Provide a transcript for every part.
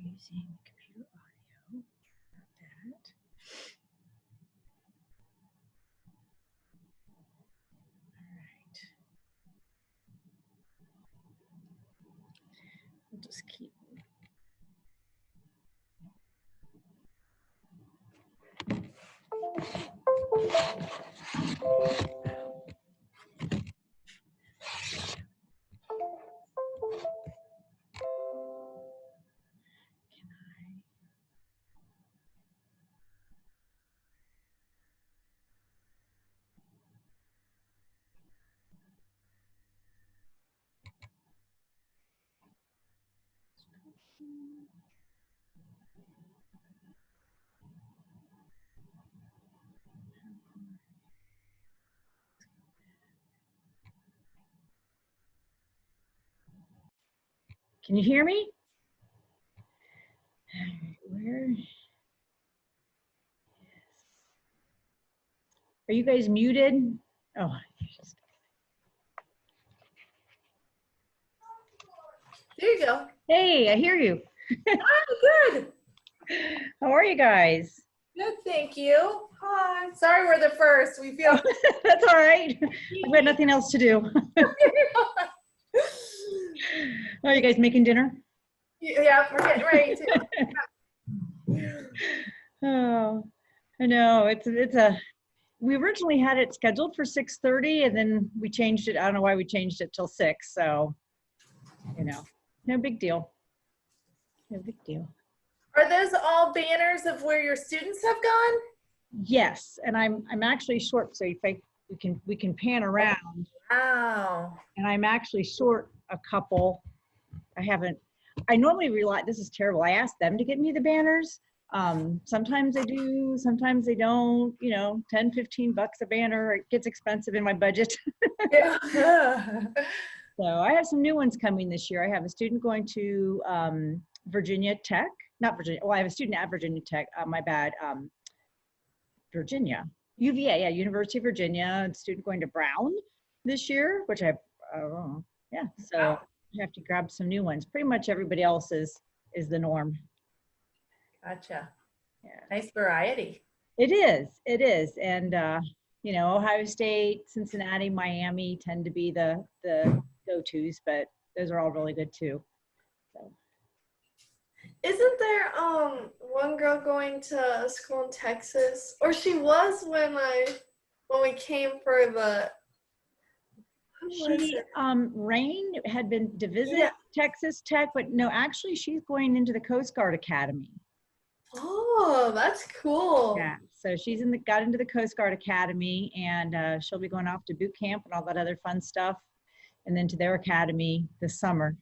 using computer audio. That. All right. We'll just keep. Can you hear me? Where? Yes. Are you guys muted? Oh, there you go. Hey, I hear you. Oh, good. How are you guys? Good, thank you. Hi. Sorry we're the first. We feel that's all right. I've got nothing else to do. Are you guys making dinner? Yeah, we're getting ready to. Oh, I know. We originally had it scheduled for 6:30 and then we changed it. I don't know why we changed it till 6. So, you know, no big deal. No big deal. Are those all banners of where your students have gone? Yes, and I'm actually short. So if we can pan around. Wow. And I'm actually short a couple. I normally rely. This is terrible. I ask them to get me the banners. Sometimes they do, sometimes they don't. You know, 10, 15 bucks a banner. It gets expensive in my budget. Yeah. So I have some new ones coming this year. I have a student going to Virginia Tech. Not Virginia. Well, I have a student at Virginia Tech. My bad. Virginia. UVA, yeah, University of Virginia. A student going to Brown this year, which yeah. So wow. You have to grab some new ones. Pretty much everybody else is the norm. Gotcha. Yeah. Nice variety. It is. And you know, Ohio State, Cincinnati, Miami tend to be the go-tos, but those are all really good too. So. Isn't there one girl going to school in Texas? Or she was when we came for the Rain had been to visit Texas Tech, but no, actually she's going into the Coast Guard Academy. Oh, that's cool. Yeah, so she's got into the Coast Guard Academy, and she'll be going off to boot camp and all that other fun stuff, and then to their academy this summer.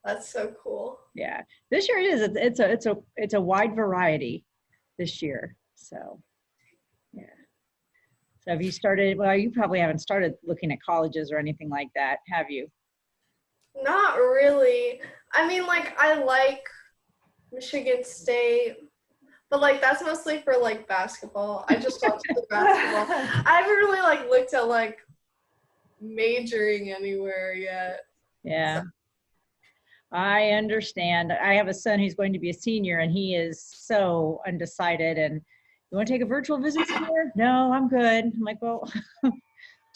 That's so cool. Yeah, this year it is. It's a wide variety this year. So, yeah. So have you started? Well, you probably haven't started looking at colleges or anything like that, have you? Not really. I mean, like, I like Michigan State, but like that's mostly for like basketball. I just watch the basketball. I haven't really like looked at like majoring anywhere yet. Yeah. So. I understand. I have a son who's going to be a senior, and he is so undecided. And you want to take a virtual visit somewhere? No, I'm good. I'm like, well,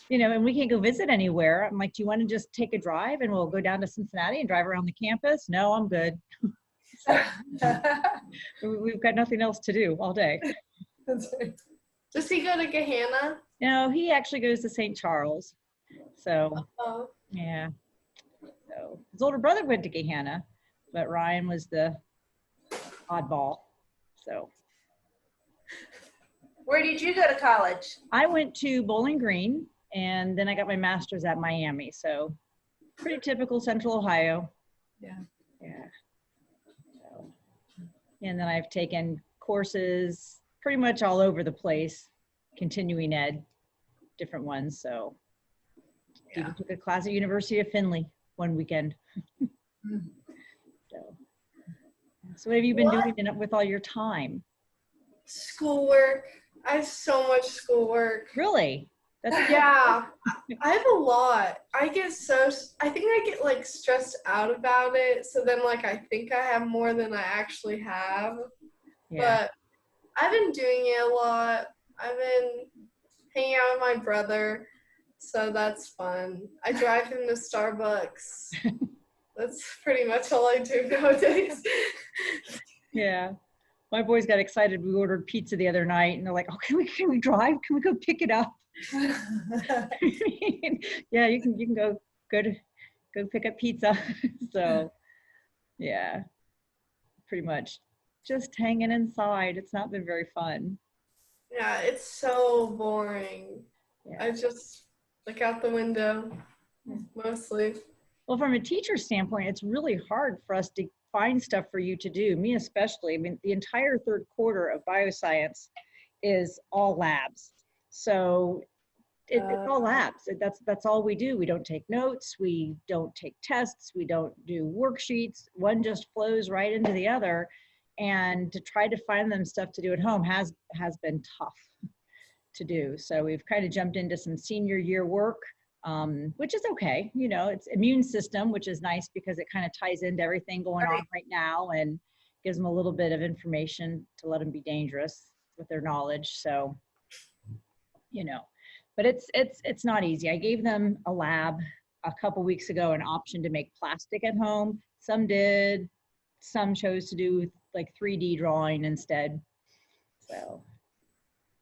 you know, and we can't go visit anywhere. I'm like, do you want to just take a drive and we'll go down to Cincinnati and drive around the campus? No, I'm good. So, we've got nothing else to do all day. Does he go to Gahanna? No, he actually goes to St. Charles. So, yeah. So his older brother went to Gahanna, but Ryan was the oddball. So. Where did you go to college? I went to Bowling Green, and then I got my master's at Miami. So pretty typical Central Ohio. Yeah. Yeah. So, and then I've taken courses pretty much all over the place, continuing ed, different ones. So even took a class at University of Findlay one weekend. So what have you been doing with all your time? Schoolwork. I have so much schoolwork. Really? That's Yeah, I have a lot. I think I get like stressed out about it. So then like I think I have more than I actually have. yeah. But I've been doing it a lot. I've been hanging out with my brother. So that's fun. I drive him to Starbucks. That's pretty much all I do nowadays. Yeah. My boys got excited. We ordered pizza the other night and they're like, oh, can we drive? Can we go pick it up? Yeah, you can go pick up pizza. So yeah, pretty much just hanging inside. It's not been very fun. Yeah, it's so boring. I Yeah. just look out the window mostly. Well, from a teacher standpoint, it's really hard for us to find stuff for you to do, me especially. I mean, the entire third quarter of bioscience is all labs. So it's all labs. That's all we do. We don't take notes. We don't take tests. We don't do worksheets. One just flows right into the other. And to try to find them stuff to do at home has been tough to do. So we've kind of jumped into some senior year work, which is okay. You know, it's immune system, which is nice because it kind of ties into everything going on right now and gives them a little bit of information to let them be dangerous with their knowledge. So, you know, but it's not easy. I gave them a lab a couple weeks ago, an option to make plastic at home. Some did, some chose to do like 3D drawing instead. So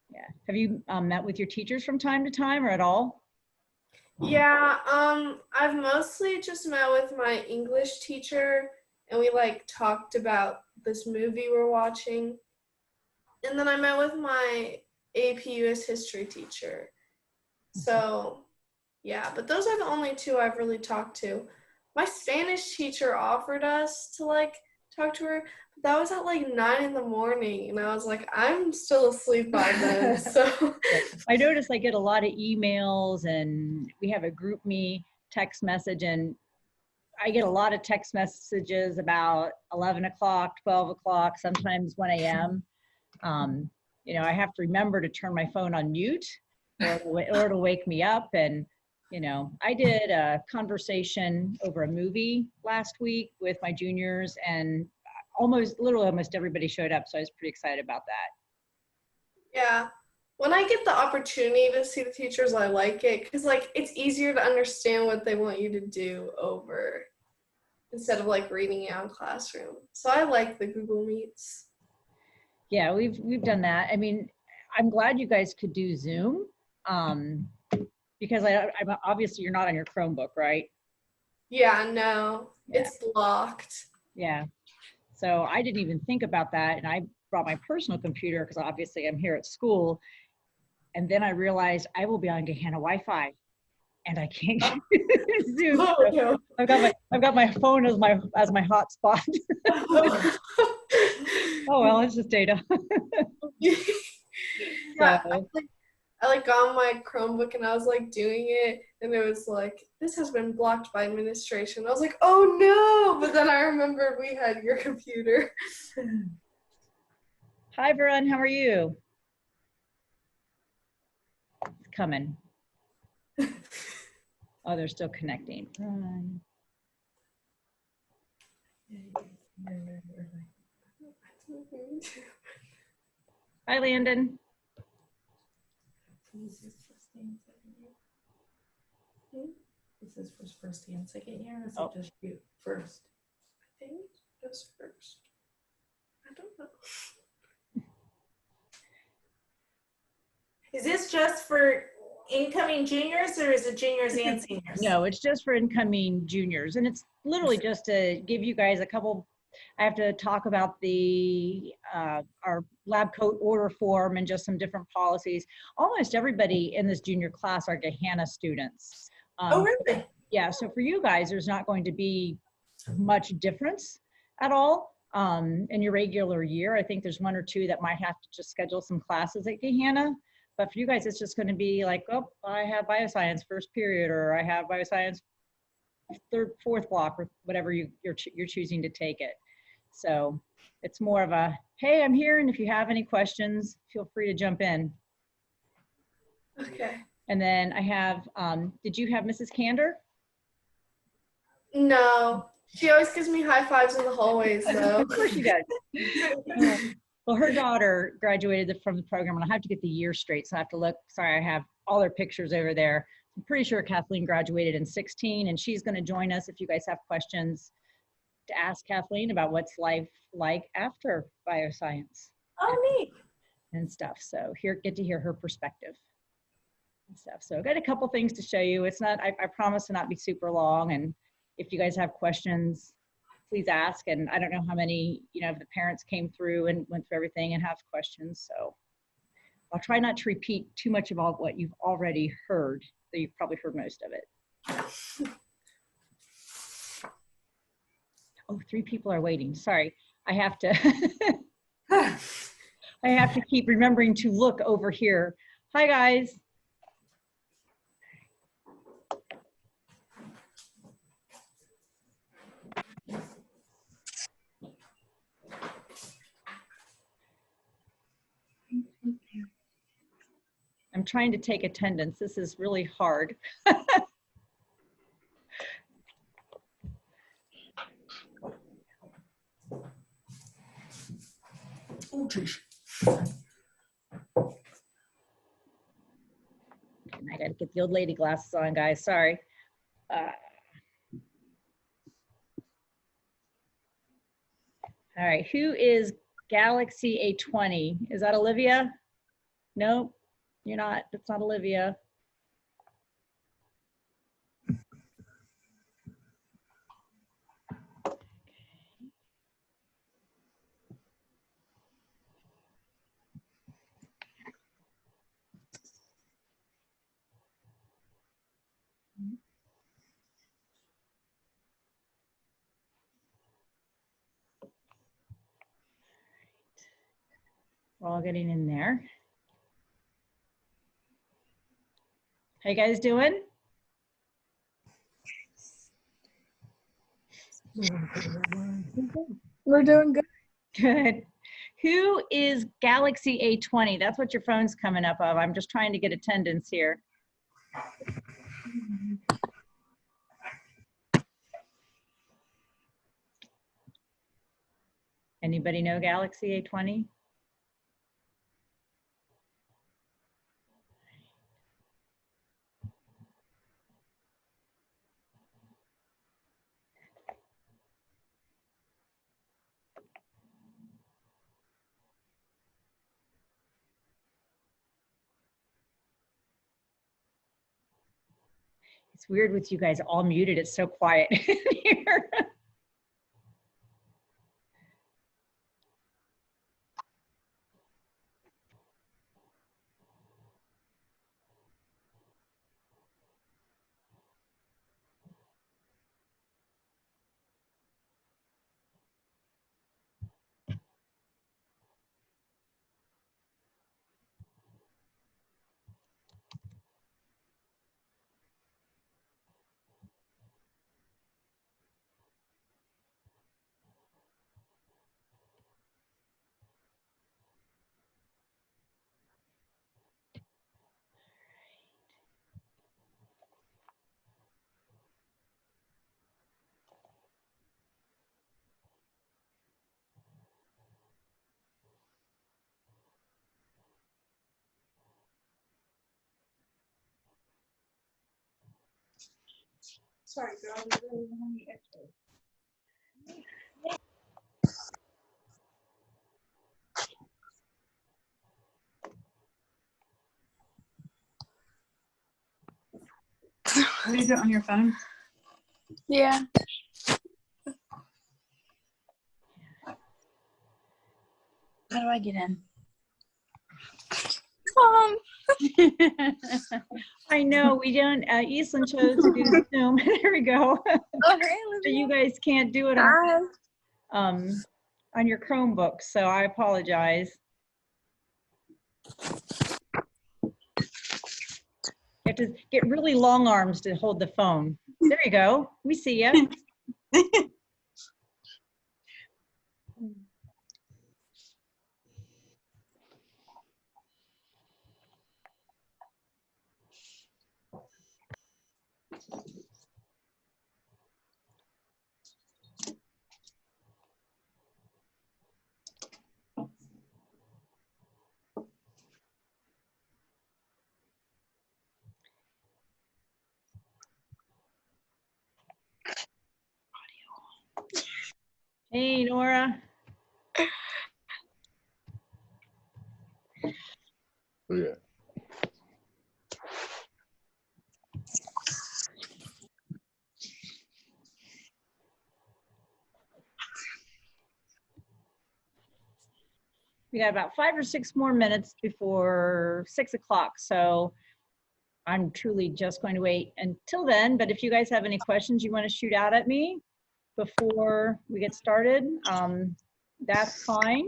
yeah. Have you met with your teachers from time to time or at all? Yeah, I've mostly just met with my English teacher and we like talked about this movie we're watching. And then I met with my AP US history teacher. So, yeah, but those are the only two I've really talked to. My Spanish teacher offered us to like talk to her, but that was at like 9 in the morning, and I was like, I'm still asleep by then. So, I notice I get a lot of emails and we have a group me text message and I get a lot of text messages about 11 o'clock, 12 o'clock, sometimes 1 a.m. You know, I have to remember to turn my phone on mute or it'll wake me up. And, you know, I did a conversation over a movie last week with my juniors and literally almost everybody showed up. So I was pretty excited about that. yeah. When I get the opportunity to see the teachers, I like it because like it's easier to understand what they want you to do over instead of like reading it on classroom. So I like the Google Meets. Yeah, we've done that. I mean, I'm glad you guys could do Zoom, because I'm obviously you're not on your Chromebook, right? Yeah, no, Yeah, it's blocked. yeah. So I didn't even think about that, and I brought my personal computer because obviously I'm here at school, and then I realized I will be on Gehanna Wi-Fi, and I can't use Zoom. Oh, So no. I've got my phone as my hotspot. Oh well, it's just data. Yeah, So I like got on my Chromebook and I was like doing it, and it was like, this has been blocked by administration. I was like, oh no! But then I remembered we had your computer. hi, everyone. How are you? It's coming. Oh, they're still connecting. Hi, Landon. This is first and second year. This is for first and second year. Or is Oh. it just you first? I think just first. I don't know. Is this just for incoming juniors or is it juniors and seniors? No, it's just for incoming juniors. And it's literally just to give you guys a couple, I have to talk about the our lab coat order form and just some different policies. Almost everybody in this junior class are Gehanna students. Oh, really? Yeah, so for you guys, there's not going to be much difference at all in your regular year. I think there's one or two that might have to just schedule some classes at Gehanna. But for you guys, it's just going to be like, oh, I have bioscience first period, or I have bioscience fourth block, or whatever you're choosing to take it. So it's more of a, hey, I'm here, and if you have any questions, feel free to jump in. Okay. And then I have, did you have Mrs. Kander? No. She always gives me high fives in the hallways, though. Of course she does. Well, her daughter graduated from the program, and I have to get the year straight, so I have to look. Sorry, I have all their pictures over there. I'm pretty sure Kathleen graduated in 16, and she's going to join us if you guys have questions to ask Kathleen about what's life like after bioscience Oh, neat. and stuff. So get to hear her perspective and stuff. So I've got a couple things to show you. It's not, I promise to not be super long, and if you guys have questions, please ask. And I don't know how many, of the parents came through and went through everything and have questions. So I'll try not to repeat too much of all what you've already heard. So you've probably heard most of it. Oh, 3 people are waiting. Sorry. I have to, I have to keep remembering to look over here. Hi, guys. I'm trying to take attendance. This is really hard. Oh, geez. I got to get the old lady glasses on, guys. Sorry. All right. Who is Galaxy A20? Is that Olivia? No, you're not. That's not Olivia. We're all getting in there. How you guys doing? We're doing good. Good. Who is Galaxy A20? That's what your phone's coming up of. I'm just trying to get attendance here. Anybody know Galaxy A20? It's weird with you guys all muted. It's so quiet in here. Sorry, girl. You really want me to- Are you doing it on your phone? Yeah. How do I get in? I know we don't, Eastland chose to do Zoom. There we go. Oh, hey, So you guys can't do it on your Chromebook, so I apologize. You have to get really long arms to hold the phone. There you go. We see you. Hey, Nora. Yeah. We got about 5 or 6 more minutes before 6 o'clock. So I'm truly just going to wait until then. But if you guys have any questions you want to shoot out at me before we get started, that's fine.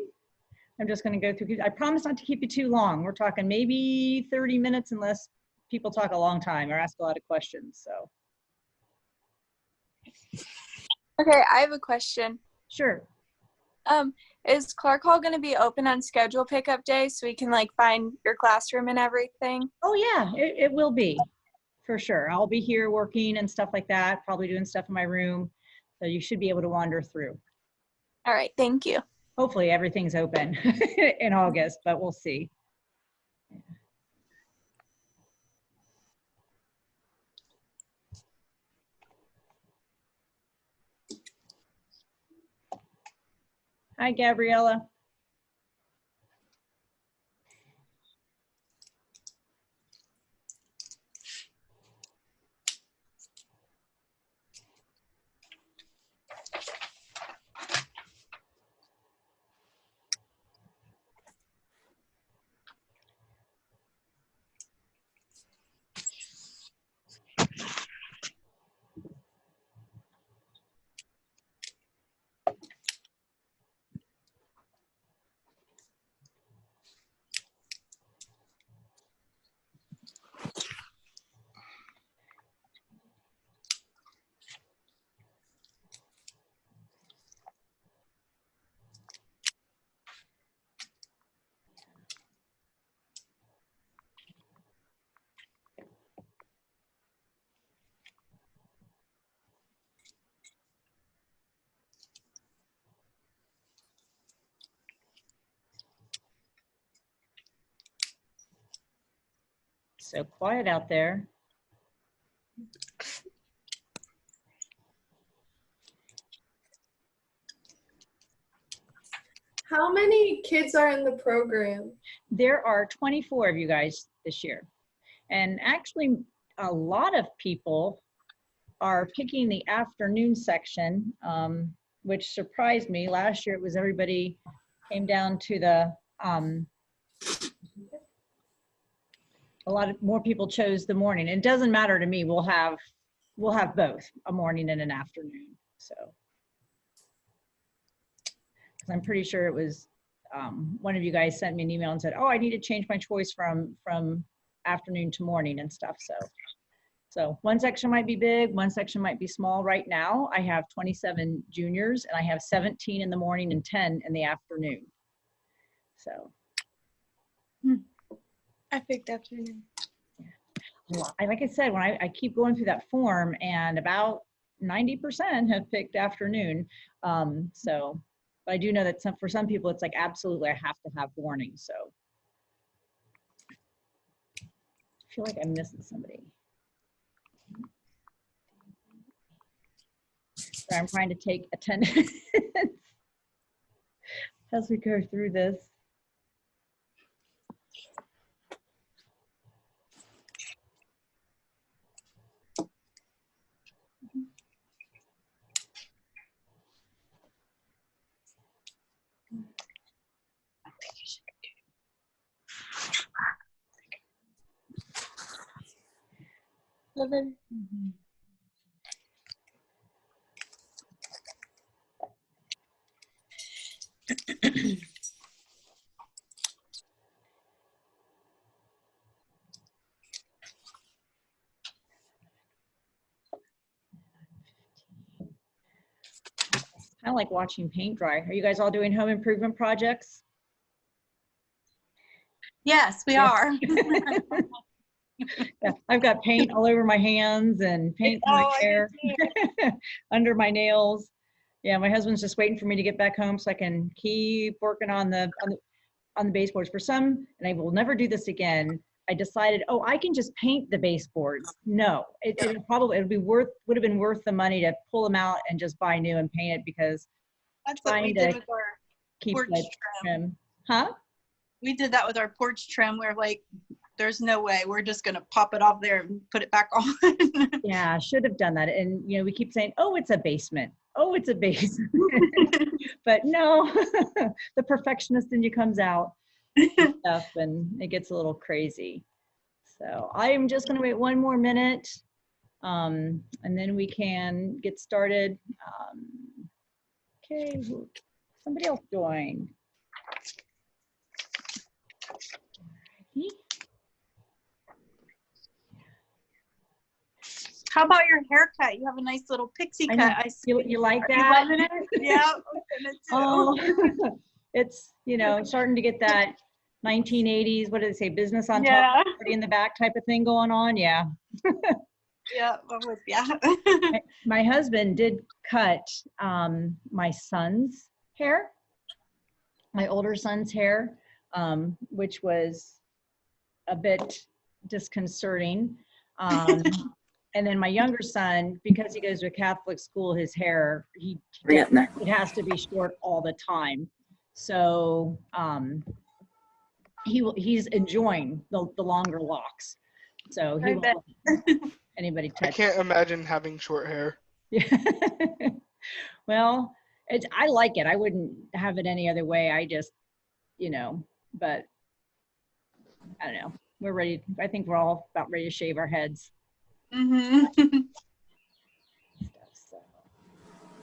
I'm just going to go through. I promise not to keep you too long. We're talking maybe 30 minutes unless people talk a long time or ask a lot of questions. So. Okay, I have a question. Sure. Is Clark Hall going to be open on schedule pickup day so we can like find your classroom and everything? Oh yeah, it will be for sure. I'll be here working and stuff like that, probably doing stuff in my room. So you should be able to wander through. All right, thank you. Hopefully everything's open in August, but we'll see. Hi, Gabriella. So quiet out there. How many kids are in the program? There are 24 of you guys this year. And actually, a lot of people are picking the afternoon section, which surprised me. Last year, it was everybody came down to the, a lot of more people chose the morning. It doesn't matter to me. We'll have both a morning and an afternoon. So, 'cause I'm pretty sure it was one of you guys sent me an email and said, "Oh, I need to change my choice from afternoon to morning and stuff." So one section might be big, one section might be small. Right now, I have 27 juniors and I have 17 in the morning and 10 in the afternoon. So. I picked afternoon. Well, like I said, when I keep going through that form and about 90% have picked afternoon. So, but I do know that for some people, it's like, absolutely, I have to have morning. So I feel like I'm missing somebody. So I'm trying to take attendance as we go through this. Kind of like watching paint dry. Are you guys all doing home improvement projects? Yes, we Yeah. are. Yeah, I've got paint all over my hands and paint in my Oh, I hair, do under my nails. Yeah, my husband's just waiting for me to get back home so I can keep working on the baseboards. For some, and I will never do this again, I decided, oh, I can just paint the baseboards. No, it would have been worth the money to pull them out and just buy new and paint it, because That's what we trying did to with our keep porch that trim. trim. Huh? We did that with our porch trim. We're like, there's no way. We're just going to pop it off there and put it back on. Yeah, should have done that. And, you know, we keep saying, oh, it's a basement. Oh, it's a basement. But no, the perfectionist in you comes out and stuff, and it gets a little crazy. So I am just going to wait one more minute, and then we can get started. Okay, somebody else join. How about your haircut? You have a nice little pixie cut. I see. You like Are you that? loving it? Yeah. Oh, it's, you know, starting to get that 1980s, what do they say, business on top, party in the back type of thing going on. Yeah. Yeah, I'm with ya. My husband did cut my son's hair, my older son's hair, which was a bit disconcerting. And then my younger son, because he goes to a Catholic school, his hair, it has to be short all the time. So he's enjoying the longer locks. So he won't let anybody touch. I can't imagine having short hair. Yeah. Well, I like it. I wouldn't have it any other way. I just, you know, but I don't know. We're ready. I think we're all about ready to shave our heads. Mm-hmm. So,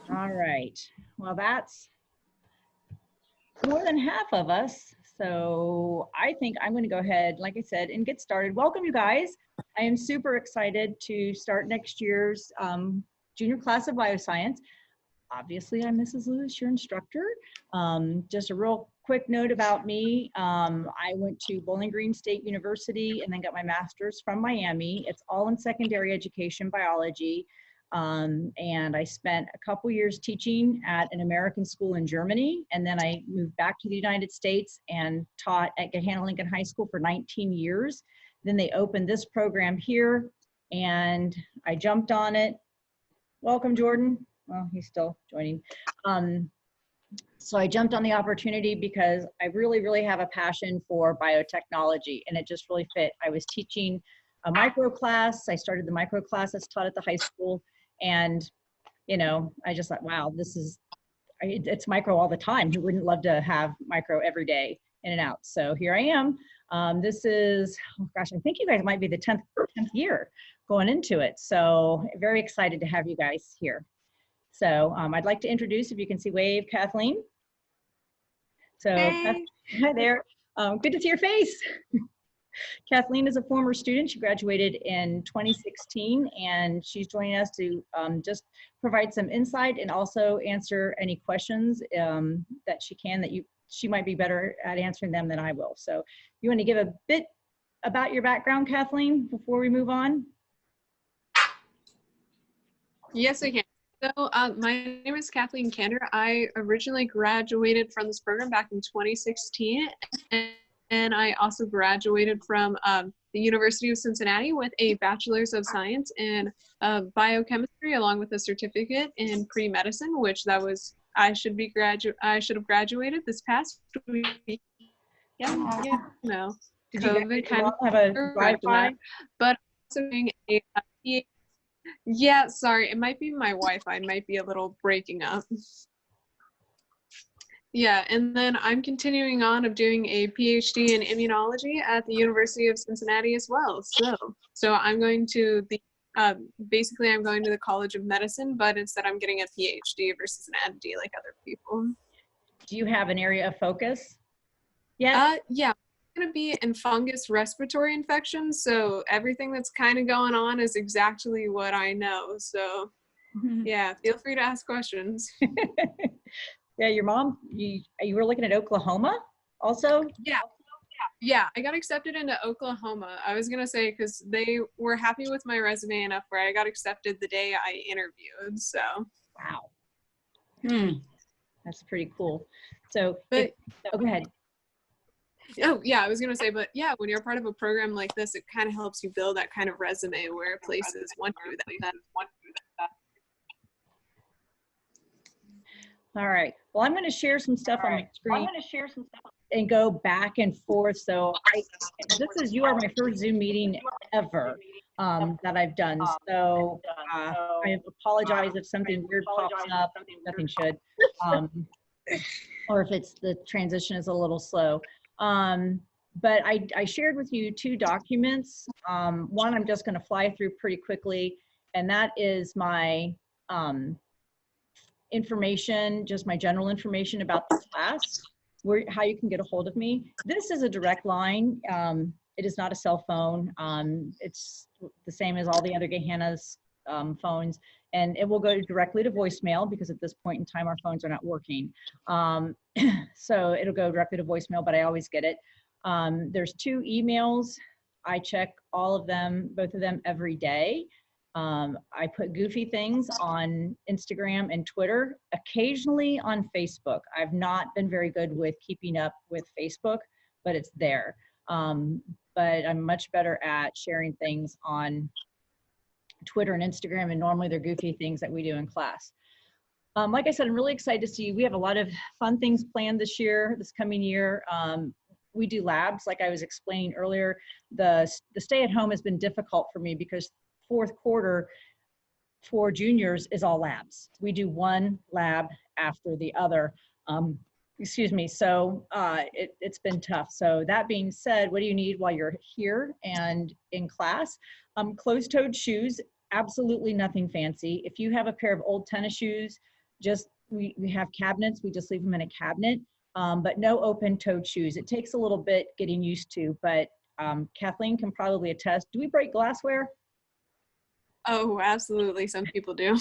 all right. Well, that's more than half of us. So I think I'm going to go ahead, like I said, and get started. Welcome, you guys. I am super excited to start next year's junior class of Bioscience. Obviously, I'm Mrs. Lewis, your instructor. Just a real quick note about me. I went to Bowling Green State University and then got my master's from Miami. It's all in secondary education biology. And I spent a couple years teaching at an American school in Germany. And then I moved back to the United States and taught at Hannah Lincoln High School for 19 years. Then they opened this program here and I jumped on it. Welcome, Jordan. Well, he's still joining. So I jumped on the opportunity because I really have a passion for biotechnology, and it just really fit. I was teaching a micro class. I started the micro class that's taught at the high school, and you know, I just thought, wow, it's micro all the time. Who wouldn't love to have micro every day in and out? So here I am. This is, oh gosh, I think you guys might be the 10th year going into it. So very excited to have you guys here. So I'd like to introduce, if you can see wave, Kathleen. So Hey. hi there. Good to see your face. Kathleen is a former student. She graduated in 2016, and she's joining us to just provide some insight and also answer any questions that she can, she might be better at answering them than I will. So you want to give a bit about your background, Kathleen, before we move on? Yes, I can. So my name is Kathleen Kander. I originally graduated from this program back in 2016, and I also graduated from the University of Cincinnati with a Bachelor's of Science in Biochemistry, along with a certificate in pre-medicine, which I should have graduated this past week. Yeah, no. Did COVID you kind of have a drive-by? But also doing a PhD. Yeah, sorry, it might be my Wi-Fi, it might be a little breaking up. Yeah, and then I'm continuing on of doing a PhD in immunology at the University of Cincinnati as well. So I'm going to basically I'm going to the College of Medicine, but instead I'm getting a PhD versus an MD like other people. Do you have an area of focus? Yeah. Yeah. Going to be in fungus respiratory infections, so everything that's kind of going on is exactly what I know. So yeah, feel free to ask questions. Yeah, your mom, you were looking at Oklahoma also? Yeah, I got accepted into Oklahoma. I was gonna say, because they were happy with my resume enough where I got accepted the day I interviewed. So wow. That's pretty cool. So go ahead. Oh, yeah, I was going to say, but yeah, when you're part of a program like this, it kind of helps you build that kind of resume where places want you that. All right. Well, I'm going to share some stuff on my screen and go back and forth. So you are my first Zoom meeting ever that I've done. So I apologize if something weird pops up. Nothing should. Or if the transition is a little slow. But I shared with you 2 documents. One I'm just going to fly through pretty quickly, and that is my information, just my general information about the class, how you can get a hold of me. This is a direct line. It is not a cell phone. It's the same as all the other Gehanna's phones, and it will go directly to voicemail because at this point in time our phones are not working. So it'll go directly to voicemail, but I always get it. There's 2 emails. I check all of them, both of them every day. I put goofy things on Instagram and Twitter, occasionally on Facebook. I've not been very good with keeping up with Facebook, but it's there. But I'm much better at sharing things on Twitter and Instagram, and normally they're goofy things that we do in class. Like I said, I'm really excited to see, we have a lot of fun things planned this coming year. We do labs, like I was explaining earlier. The stay at home has been difficult for me because 4th quarter for juniors is all labs. We do 1 lab after the other. Excuse me, so it's been tough. So that being said, what do you need while you're here and in class? Closed-toed shoes, absolutely nothing fancy. If you have a pair of old tennis shoes, we have cabinets, we just leave them in a cabinet, but no open-toed shoes. It takes a little bit getting used to, but Kathleen can probably attest. Do we break glassware? Oh, absolutely. Some people do.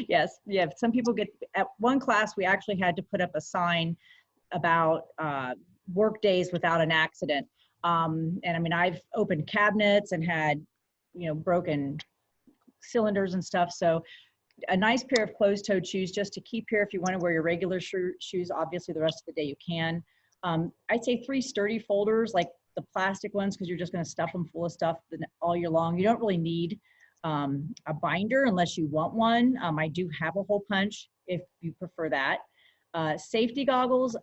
Yes, yeah. Some people at one class, we actually had to put up a sign about work days without an accident. And I mean, I've opened cabinets and had, broken cylinders and stuff. So a nice pair of closed-toed shoes just to keep here if you want to wear your regular shoes. Obviously, the rest of the day you can. I'd say 3 sturdy folders, like the plastic ones, because you're just going to stuff them full of stuff all year long. You don't really need a binder unless you want one. I do have a hole punch if you prefer that. Safety goggles,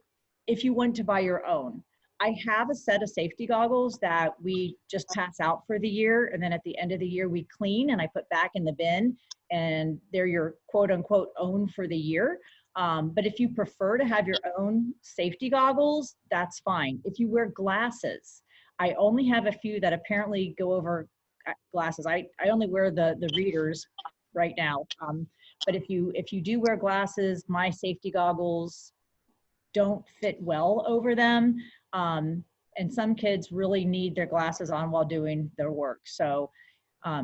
if you want to buy your own. I have a set of safety goggles that we just pass out for the year, and then at the end of the year we clean and I put back in the bin, and they're your quote unquote own for the year. But if you prefer to have your own safety goggles, that's fine. If you wear glasses, I only have a few that apparently go over glasses. I only wear the readers right now. But if you do wear glasses, my safety goggles don't fit well over them. And some kids really need their glasses on while doing their work. So I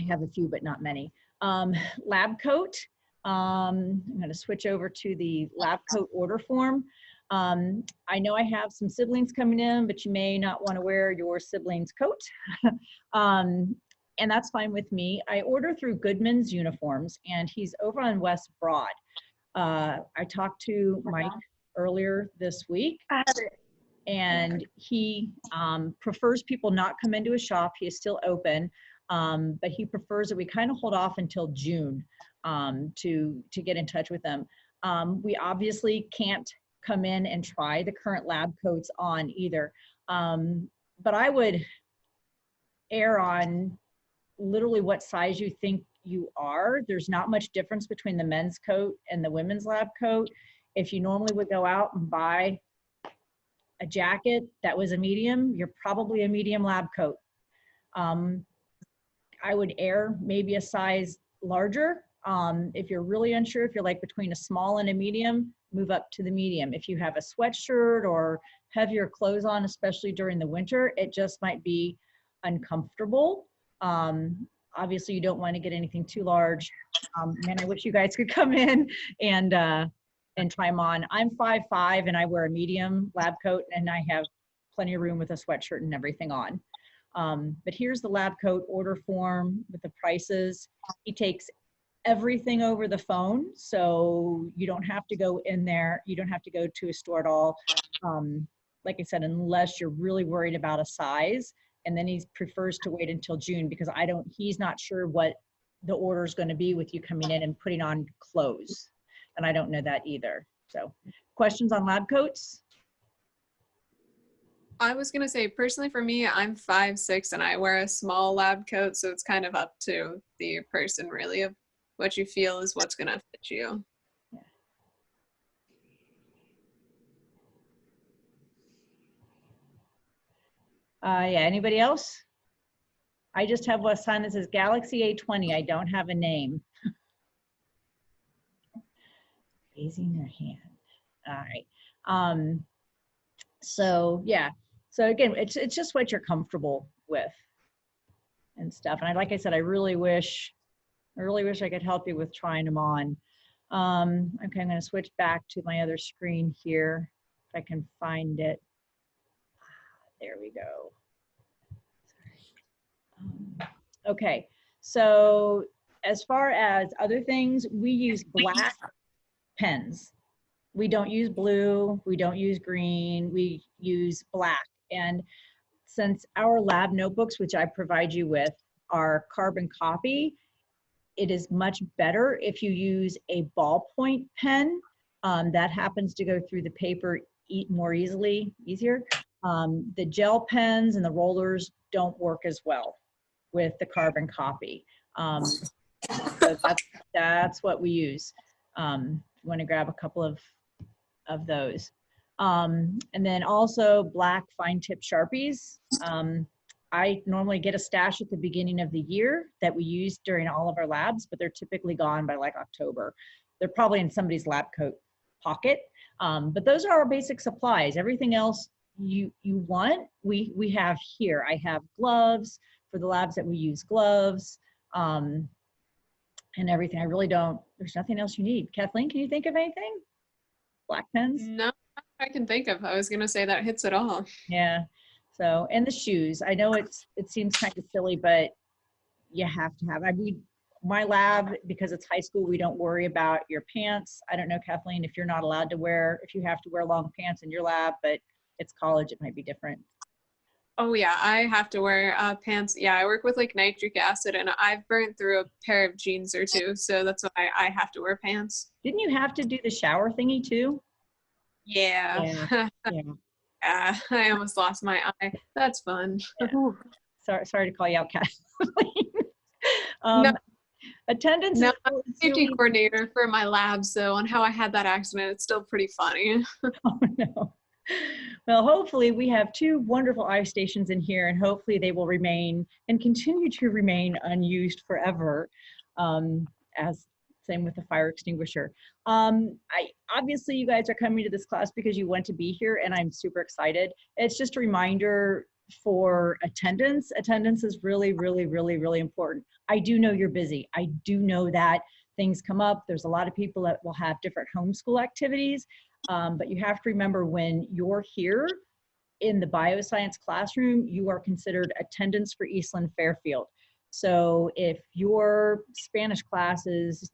have a few, but not many. Lab coat. I'm going to switch over to the lab coat order form. I know I have some siblings coming in, but you may not want to wear your sibling's coat. And that's fine with me. I order through Goodman's Uniforms, and he's over on West Broad. I talked to Mike earlier this week, and he prefers people not come into his shop. He is still open, but he prefers that we kind of hold off until June to get in touch with them. We obviously can't come in and try the current lab coats on either, but I would err on literally what size you think you are. There's not much difference between the men's coat and the women's lab coat. If you normally would go out and buy a jacket that was a medium, you're probably a medium lab coat. I would err maybe a size larger. If you're really unsure, if you're like between a small and a medium, move up to the medium. If you have a sweatshirt or heavier clothes on, especially during the winter, it just might be uncomfortable. Obviously you don't want to get anything too large. Man, I wish you guys could come in and try them on. I'm 5'5" and I wear a medium lab coat, and I have plenty of room with a sweatshirt and everything on. But here's the lab coat order form with the prices. He takes everything over the phone, so you don't have to go in there. You don't have to go to a store at all. Like I said, unless you're really worried about a size. And then he prefers to wait until June because he's not sure what the order is going to be with you coming in and putting on clothes. and I don't know that either. So questions on lab coats? I was gonna say, personally for me, I'm 5'6" and I wear a small lab coat, so it's kind of up to the person really of what you feel is what's gonna fit you. Yeah, anybody else? I just have a sign that says Galaxy A20. I don't have a name. Raising your hand. All right. So yeah. So again, it's just what you're comfortable with and stuff. And like I said, I really wish I could help you with trying them on. Okay, I'm going to switch back to my other screen here if I can find it. There we go. Okay, so as far as other things, we use black pens. We don't use blue, we don't use green, we use black. And since our lab notebooks, which I provide you with, are carbon copy, it is much better if you use a ballpoint pen. That happens to go through the paper more easier. The gel pens and the rollers don't work as well with the carbon copy. So that's what we use. If you want to grab a couple of those. And then also black fine tip Sharpies. I normally get a stash at the beginning of the year that we use during all of our labs, but they're typically gone by like October. They're probably in somebody's lab coat pocket. But those are our basic supplies. Everything else you want, we have here. I have gloves for the labs that we use gloves and everything. I really don't, there's nothing else you need. Kathleen, can you think of anything? Black pens? No, I can think of. I was gonna say that hits it all. Yeah. So, and the shoes. I know it seems kind of silly, but you have to have. My lab, because it's high school, we don't worry about your pants. I don't know, Kathleen, if you're not allowed to wear, if you have to wear long pants in your lab, but it's college, it might be different. Oh yeah, I have to wear pants. Yeah, I work with like nitric acid and I've burnt through a pair of jeans or two. So that's why I have to wear pants. Didn't you have to do the shower thingy too? Yeah. Yeah. I almost lost my eye. That's fun. Yeah. Sorry to call you out, Kathleen. No. Attendance No, is I'm the safety coordinator for my lab, so on how I had that accident, it's still pretty funny. Oh no. Well, hopefully we have 2 wonderful eye stations in here, and hopefully they will remain and continue to remain unused forever. As same with the fire extinguisher. Obviously you guys are coming to this class because you want to be here, and I'm super excited. It's just a reminder for attendance. Attendance is really, really, really, really important. I do know you're busy. I do know that things come up. There's a lot of people that will have different homeschool activities, but you have to remember when you're here in the bioscience classroom, you are considered attendance for Eastland-Fairfield. So if your Spanish class is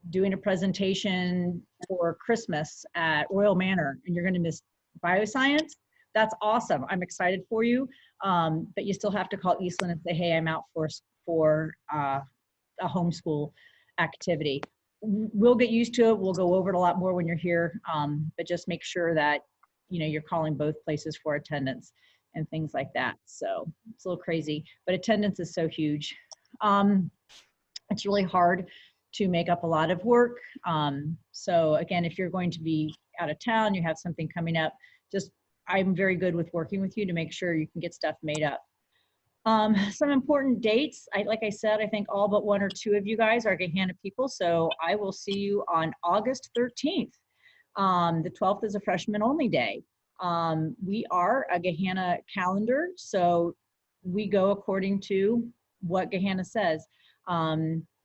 doing a presentation for Christmas at Royal Manor and you're going to miss bioscience, that's awesome. I'm excited for you. But you still have to call Eastland and say, hey, I'm out for a homeschool activity. We'll get used to it. We'll go over it a lot more when you're here. But just make sure that, you know, you're calling both places for attendance and things like that. So it's a little crazy, but attendance is so huge. It's really hard to make up a lot of work. So again, if you're going to be out of town, you have something coming up, I'm very good with working with you to make sure you can get stuff made up. Some important dates. Like I said, I think all but 1 or 2 of you guys are Gahanna people. So I will see you on August 13th. The 12th is a freshman only day. We are a Gahanna calendar. So we go according to what Gahanna says.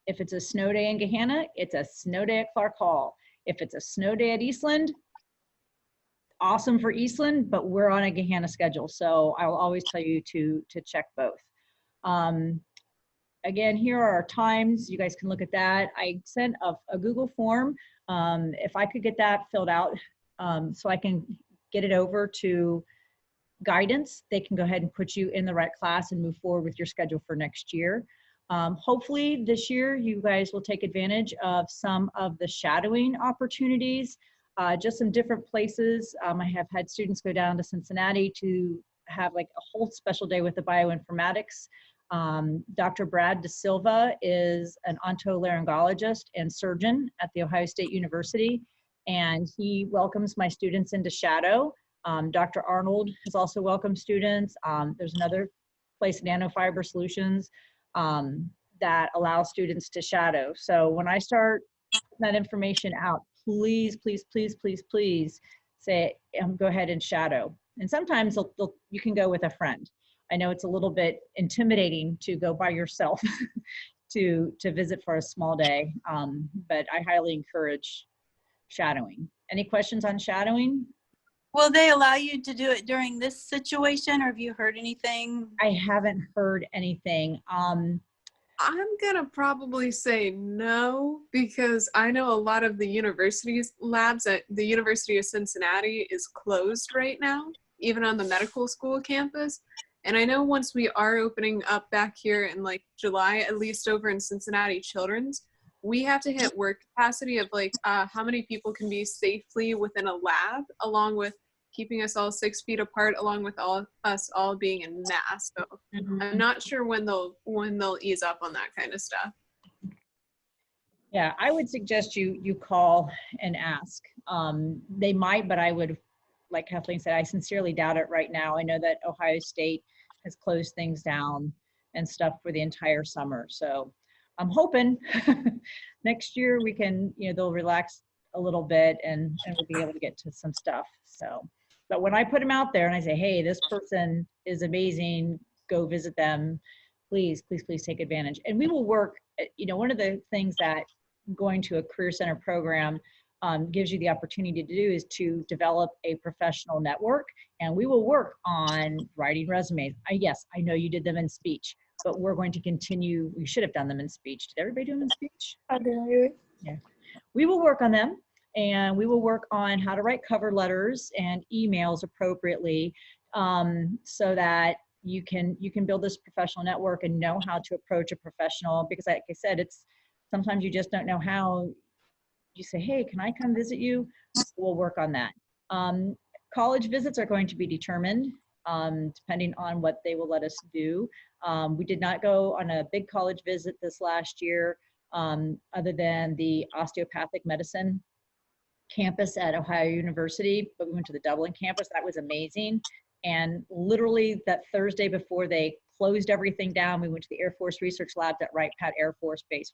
If it's a snow day in Gahanna, it's a snow day at Clark Hall. If it's a snow day at Eastland, awesome for Eastland, but we're on a Gahanna schedule. So I'll always tell you to check both. Again, here are our times. You guys can look at that. I sent a Google form. If I could get that filled out so I can get it over to guidance, they can go ahead and put you in the right class and move forward with your schedule for next year. Hopefully this year you guys will take advantage of some of the shadowing opportunities, just some different places. I have had students go down to Cincinnati to have like a whole special day with the bioinformatics. Dr. Brad De Silva is an otolaryngologist and surgeon at The Ohio State University, and he welcomes my students into shadow. Dr. Arnold has also welcomed students. There's another place, Nanofiber Solutions, that allows students to shadow. So when I start putting that information out, please, please, please, please, please say, go ahead and shadow. And sometimes you can go with a friend. I know it's a little bit intimidating to go by yourself to visit for a small day, but I highly encourage shadowing. Any questions on shadowing? Will they allow you to do it during this situation, or have you heard anything? I haven't heard anything. I'm gonna probably say no, because I know a lot of the university's labs at the University of Cincinnati is closed right now, even on the medical school campus. And I know once we are opening up back here in like July, at least over in Cincinnati Children's, we have to hit work capacity of like how many people can be safely within a lab, along with keeping us all 6 feet apart, along with us all being in masks. So I'm not sure when they'll ease up on that kind of stuff. Yeah, I would suggest you call and ask. They might, but I would, like Kathleen said, I sincerely doubt it right now. I know that Ohio State has closed things down and stuff for the entire summer. So I'm hoping next year we can, they'll relax a little bit and we'll be able to get to some stuff. So, but when I put them out there and I say, hey, this person is amazing, go visit them, please, please, please take advantage. And we will work, one of the things that going to a career center program gives you the opportunity to do is to develop a professional network. And we will work on writing resumes. Yes, I know you did them in speech, but we're going to continue. We should have done them in speech. Did everybody do them in speech? I did. Yeah. We will work on them, and we will work on how to write cover letters and emails appropriately, so that you can build this professional network and know how to approach a professional, because like I said, it's sometimes you just don't know how. You say, hey, can I come visit you? We'll work on that. College visits are going to be determined depending on what they will let us do. We did not go on a big college visit this last year, other than the osteopathic medicine campus at Ohio University, but we went to the Dublin campus. That was amazing. And literally that Thursday before they closed everything down, we went to the Air Force Research Labs at Wright-Patt Air Force Base,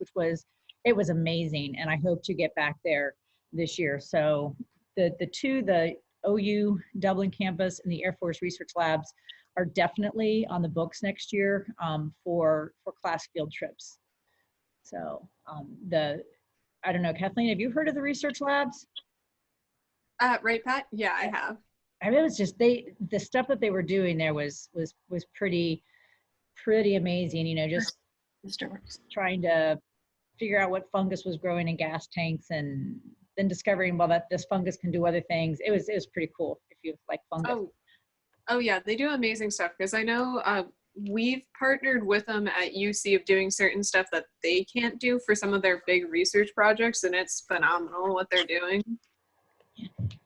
it was amazing. And I hope to get back there this year. So the OU Dublin campus and the Air Force Research Labs are definitely on the books next year for class field trips. So I don't know, Kathleen, have you heard of the research labs? Right, Pat? Yeah, I have. I mean, it was just the stuff that they were doing there was pretty amazing. Just trying to figure out what fungus was growing in gas tanks, and then discovering, well, that this fungus can do other things. It was pretty cool if you like fungus. Oh yeah, they do amazing stuff, because I know we've partnered with them at UC of doing certain stuff that they can't do for some of their big research projects, and it's phenomenal what they're doing.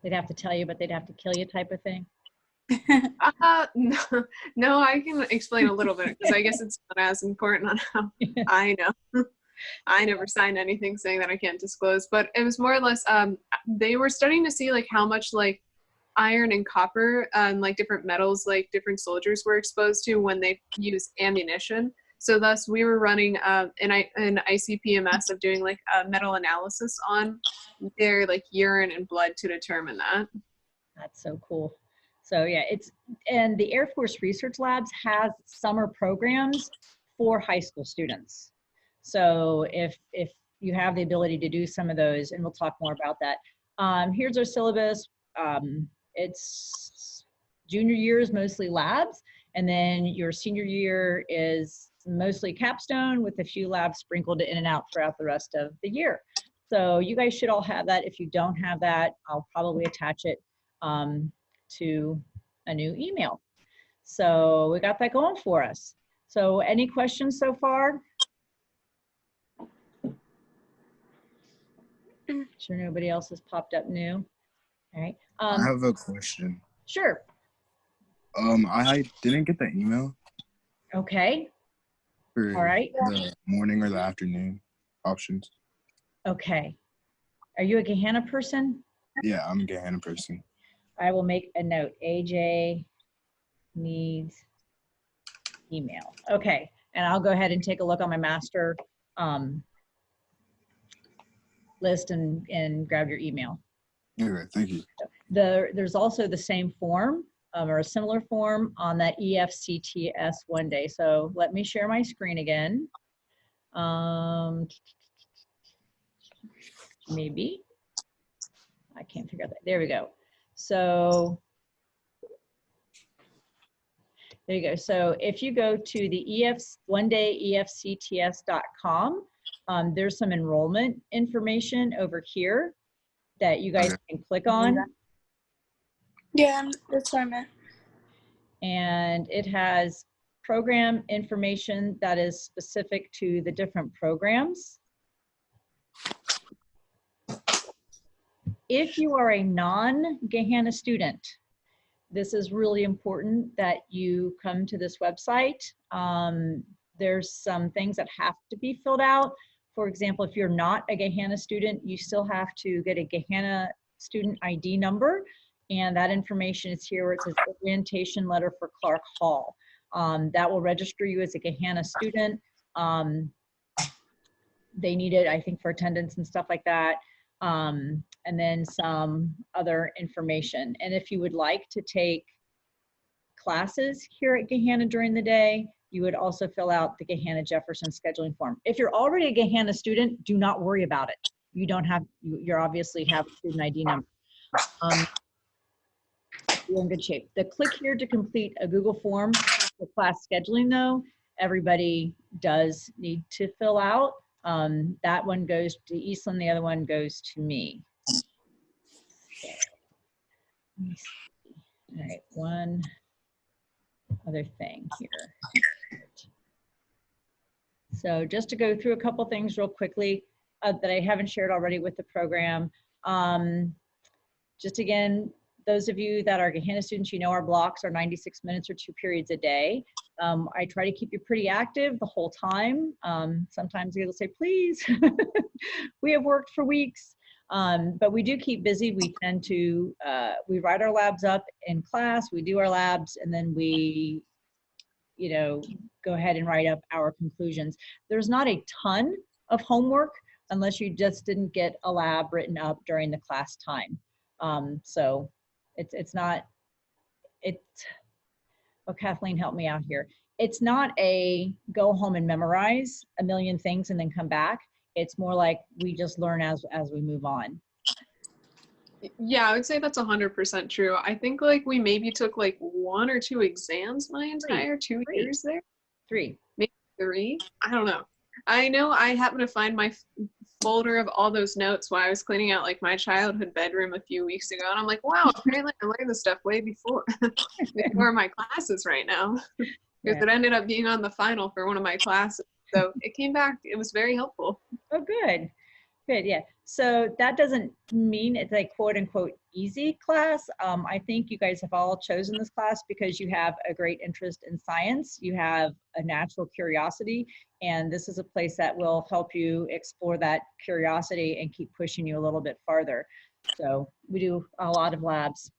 They'd have to tell you, but they'd have to kill you type of thing. No, I can explain a little bit, because I guess it's not as important on how I know. I never signed anything saying that I can't disclose, but it was more or less, they were starting to see like how much like iron and copper and like different metals like different soldiers were exposed to when they use ammunition. So thus we were running an ICP-MS of doing like a metal analysis on their like urine and blood to determine that. That's so cool. So yeah, and the Air Force Research Labs has summer programs for high school students. So if you have the ability to do some of those, and we'll talk more about that. Here's our syllabus. It's junior year is mostly labs, and then your senior year is mostly capstone with a few labs sprinkled in and out throughout the rest of the year. So you guys should all have that. If you don't have that, I'll probably attach it to a new email. So we got that going for us. So any questions so far? Sure nobody else has popped up new. All right. I have a question. Sure. I didn't get the email Okay. for All right. the morning or the afternoon options. Okay. Are you a Gehanna person? Yeah, I'm a Gehanna person. I will make a note. AJ needs email. Okay. And I'll go ahead and take a look on my master list and grab your email. Okay, thank you. There's also the same form or a similar form on that EFCTS one day. So let me share my screen again. Maybe. I can't figure that. There we go. So there you go. So if you go to the onedayefcts.com, there's some enrollment information over here that you guys can click on. Yeah, that's what I meant. And it has program information that is specific to the different programs. If you are a non-Gehanna student, this is really important that you come to this website. There's some things that have to be filled out. For example, if you're not a Gehanna student, you still have to get a Gehanna student ID number. And that information is here where it says orientation letter for Clark Hall. That will register you as a Gehanna student. They need it, I think, for attendance and stuff like that. And then some other information. And if you would like to take classes here at Gehanna during the day, you would also fill out the Gehanna Jefferson scheduling form. If you're already a Gehanna student, do not worry about it. You don't have, you obviously have a student ID number. You're in good shape. The click here to complete a Google form for class scheduling though, everybody does need to fill out. That one goes to Eastland, the other one goes to me. Let me see. All right, one other thing here. So just to go through a couple things real quickly that I haven't shared already with the program. Just again, those of you that are Gehanna students, you know our blocks are 96 minutes or 2 periods a day. I try to keep you pretty active the whole time. Sometimes you'll say, please, we have worked for weeks. But we do keep busy. We tend to, we write our labs up in class, we do our labs, and then we, you know, go ahead and write up our conclusions. There's not a ton of homework unless you just didn't get a lab written up during the class time. So it's not, oh, Kathleen, help me out here. It's not a go home and memorize a million things and then come back. It's more like we just learn as we move on. Yeah, I would say that's 100% true. I think like we maybe took like 1 or 2 exams my entire 2 years there. 3. Maybe 3. I don't know. I know I happened to find my folder of all those notes while I was cleaning out like my childhood bedroom a few weeks ago. And I'm like, wow, apparently I learned this stuff way before my classes right now. Because it ended up being on the final for one of my classes. So it came back. It was very helpful. Oh, good. Good, yeah. So that doesn't mean it's a quote unquote easy class. I think you guys have all chosen this class because you have a great interest in science. You have a natural curiosity, and this is a place that will help you explore that curiosity and keep pushing you a little bit farther. So we do a lot of labs.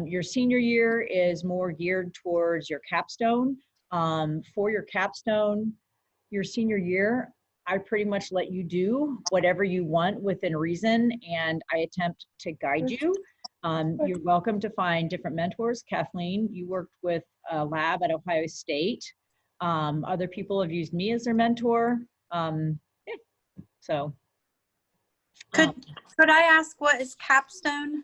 Your senior year is more geared towards your capstone. For your capstone, your senior year, I pretty much let you do whatever you want within reason, and I attempt to guide you. You're welcome to find different mentors. Kathleen, you worked with a lab at Ohio State. Other people have used me as their mentor. Yeah. So. Could I ask what is capstone?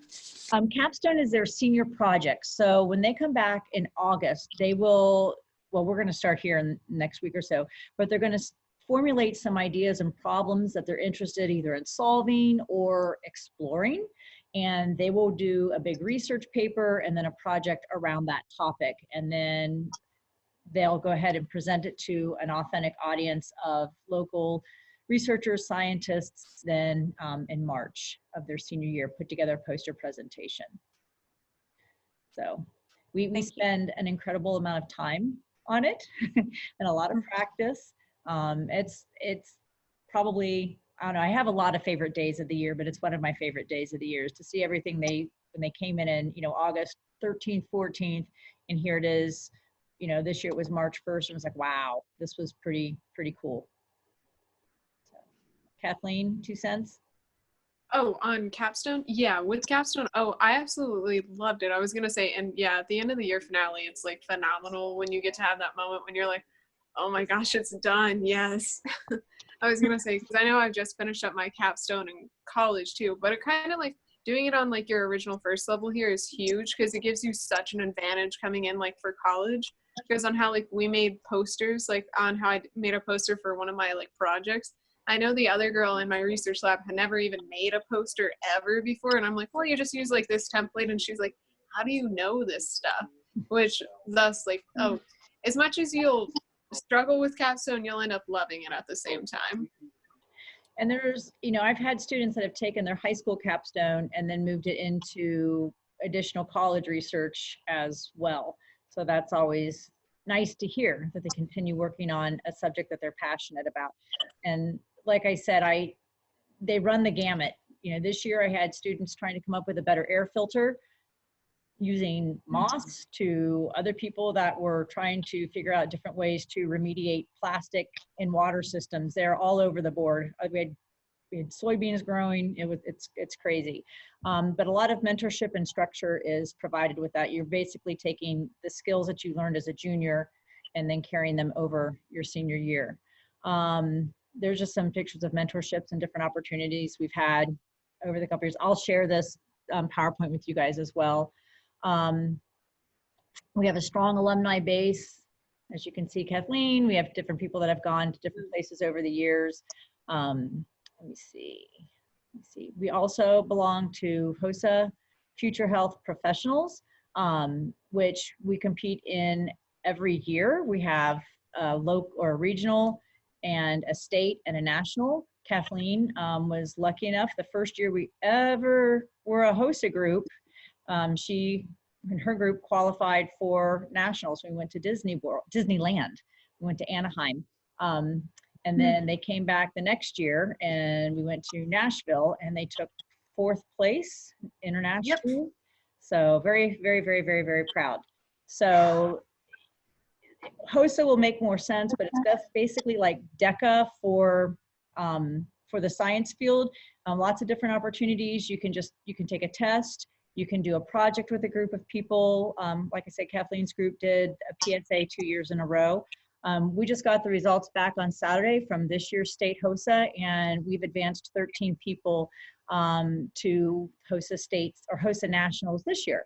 Capstone is their senior project. So when they come back in August, they will, well, we're going to start here in next week or so, but they're going to formulate some ideas and problems that they're interested either in solving or exploring. And they will do a big research paper and then a project around that topic. And then they'll go ahead and present it to an authentic audience of local researchers, scientists then in March of their senior year put together a poster presentation. So we spend an incredible amount of time on it and a lot of practice. It's probably, I don't know, I have a lot of favorite days of the year, but it's one of my favorite days of the year is to see everything when they came in, you know, August 13th, 14th, and here it is, you know, this year it was March 1st, and it was like, wow, this was pretty cool. So, Kathleen, 2 cents? Oh, on Capstone? Yeah, with Capstone, oh, I absolutely loved it. I was gonna say, and yeah, at the end of the year finale, it's like phenomenal when you get to have that moment when you're like, oh my gosh, it's done, yes. I was gonna say, because I know I've just finished up my Capstone in college too, but it kind of like, doing it on like your original first level here is huge because it gives you such an advantage coming in like for college. Because on how like we made posters, like on how I made a poster for one of my like projects, I know the other girl in my research lab had never even made a poster ever before. And I'm like, well, you just use like this template. And she's like, how do you know this stuff? Which thus like, oh, as much as you'll struggle with Capstone, you'll end up loving it at the same time. And there's, you know, I've had students that have taken their high school capstone and then moved it into additional college research as well. So that's always nice to hear that they continue working on a subject that they're passionate about. And like I said, they run the gamut. You know, this year I had students trying to come up with a better air filter using moss, to other people that were trying to figure out different ways to remediate plastic in water systems. They're all over the board. We had soybeans growing. It's crazy. But a lot of mentorship and structure is provided with that. You're basically taking the skills that you learned as a junior and then carrying them over your senior year. There's just some pictures of mentorships and different opportunities we've had over the couple years. I'll share this PowerPoint with you guys as well. We have a strong alumni base. As you can see, Kathleen, we have different people that have gone to different places over the years. Let me see. We also belong to HOSA Future Health Professionals, which we compete in every year. We have a local or a regional and a state and a national. Kathleen was lucky enough the first year we ever were a HOSA group. She and her group qualified for nationals. We went to Disneyland. We went to Anaheim. And then they came back the next year and we went to Nashville and they took 4th place internationally. Yep. So very, very, very, very, very proud. So HOSA will make more sense, but it's basically like DECA for the science field. Lots of different opportunities. You can take a test. You can do a project with a group of people. Like I said, Kathleen's group did a PSA 2 years in a row. We just got the results back on Saturday from this year's state HOSA, and we've advanced 13 people to HOSA states or HOSA nationals this year,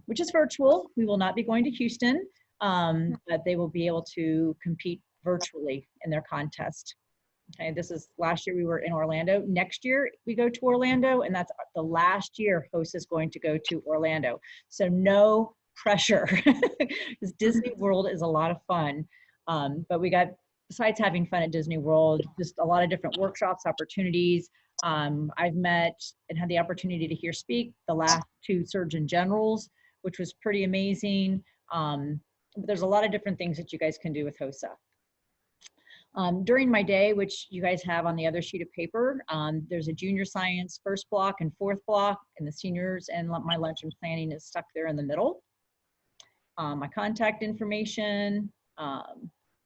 which is virtual. We will not be going to Houston, but they will be able to compete virtually in their contest. Okay, this is last year we were in Orlando. Next year we go to Orlando, and that's the last year HOSA is going to go to Orlando. So no pressure, because Disney World is a lot of fun. But we got, besides having fun at Disney World, just a lot of different workshops, opportunities. I've met and had the opportunity to hear speak the last 2 Surgeon Generals, which was pretty amazing. But there's a lot of different things that you guys can do with HOSA. During my day, which you guys have on the other sheet of paper, there's a junior science 1st block and 4th block, and the seniors and my lunch and planning is stuck there in the middle. My contact information,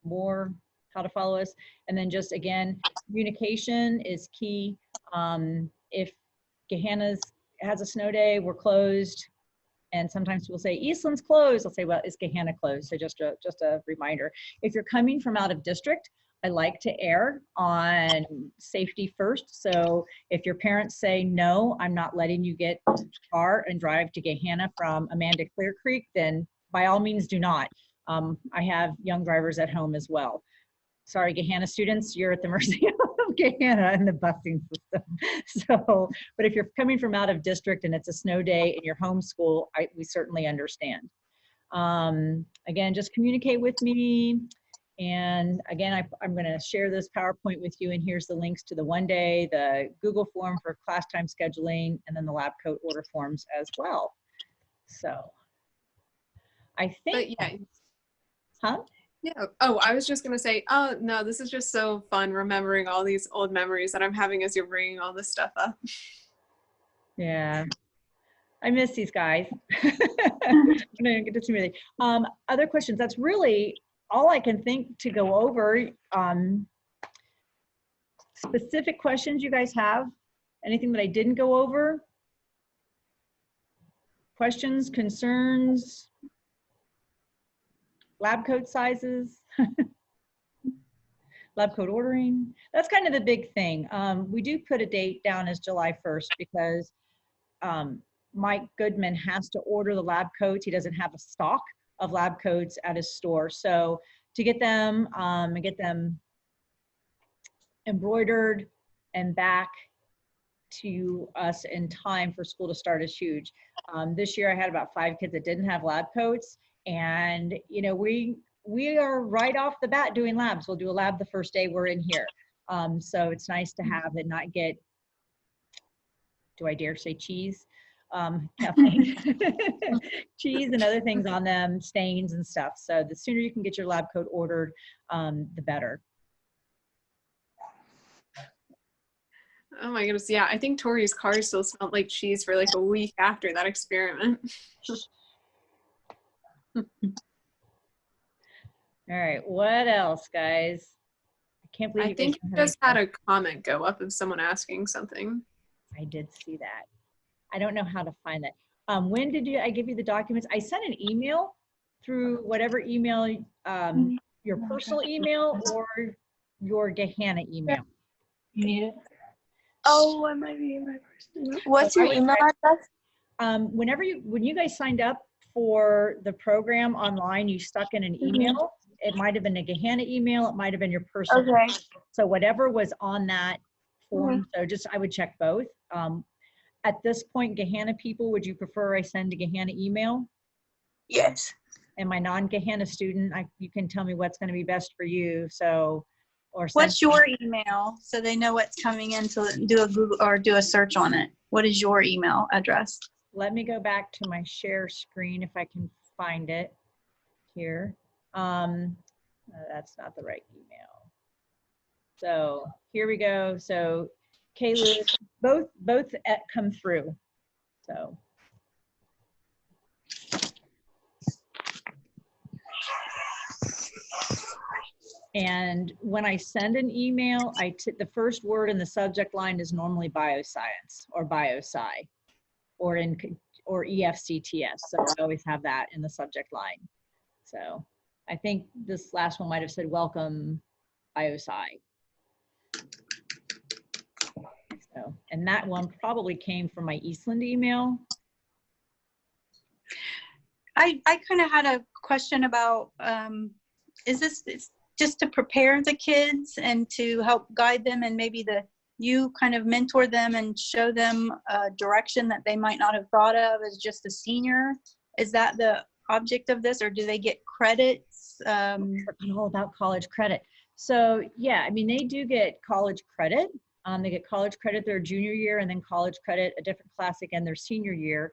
more how to follow us, and then just again, communication is key. If Gahanna's has a snow day, we're closed. And sometimes people say, Eastland's closed. I'll say, well, is Gahanna closed? So just a reminder. If you're coming from out of district, I like to err on safety first. So if your parents say, no, I'm not letting you get a car and drive to Gahanna from Amanda Clear Creek, then by all means do not. I have young drivers at home as well. Sorry, Gahanna students, you're at the mercy of Gahanna and the busing system. So, but if you're coming from out of district and it's a snow day in your home school, we certainly understand. Again, just communicate with me. And again, I'm going to share this PowerPoint with you, and here's the links to the one day, the Google form for class time scheduling, and then the lab coat order forms as well. So I think, But yeah. huh? Yeah. Oh, I was just gonna say, oh no, this is just so fun remembering all these old memories that I'm having as you're bringing all this stuff up. Yeah, I miss these guys. I didn't get to see anything. Other questions? That's really all I can think to go over. Specific questions you guys have? Anything that I didn't go over? Questions, concerns? Lab coat sizes? Lab coat ordering? That's kind of the big thing. We do put a date down as July 1st because Mike Goodman has to order the lab coats. He doesn't have a stock of lab coats at his store. So to get them and get them embroidered and back to us in time for school to start is huge. This year I had about 5 kids that didn't have lab coats, and you know, we are right off the bat doing labs. We'll do a lab the first day we're in here. So it's nice to have and not get, do I dare say cheese? Kathleen. Cheese and other things on them, stains and stuff. So the sooner you can get your lab coat ordered, the better. Oh my goodness, yeah. I think Tori's car still smelled like cheese for like a week after that experiment. All right, what else, guys? I can't believe I you think guys you don't have just any had a comment go up of someone asking something. I did see that. I don't know how to find that. When did I give you the documents? I sent an email through whatever email, your personal email or your Gehanna email. You need it? Oh, I might be my person. What's So I your would email try- address? When you guys signed up for the program online, you stuck in an email. It might have been a Gehanna email. It might have been your personal. Okay. So whatever was on that form, so just I would check both. At this point, Gehanna people, would you prefer I send a Gehanna email? Yes. And my non-Gehanna student, you can tell me what's going to be best for you. So, or send, What's your email so they know what's coming in to do a Google or do a search on it? What is your email address? let me go back to my share screen if I can find it here. That's not the right email. So here we go. So Kayla, both come through. So. And when I send an email, the first word in the subject line is normally bioscience or biosci or EFCTS. So I always have that in the subject line. So I think this last one might have said welcome biosci. So, and that one probably came from my Eastland email. I kind of had a question about, is this just to prepare the kids and to help guide them, and maybe you kind of mentor them and show them a direction that they might not have thought of as just a senior? Is that the object of this, or do they get credits? All about college credit. So yeah, I mean, they do get college credit. They get college credit their junior year, and then college credit, a different class again, their senior year.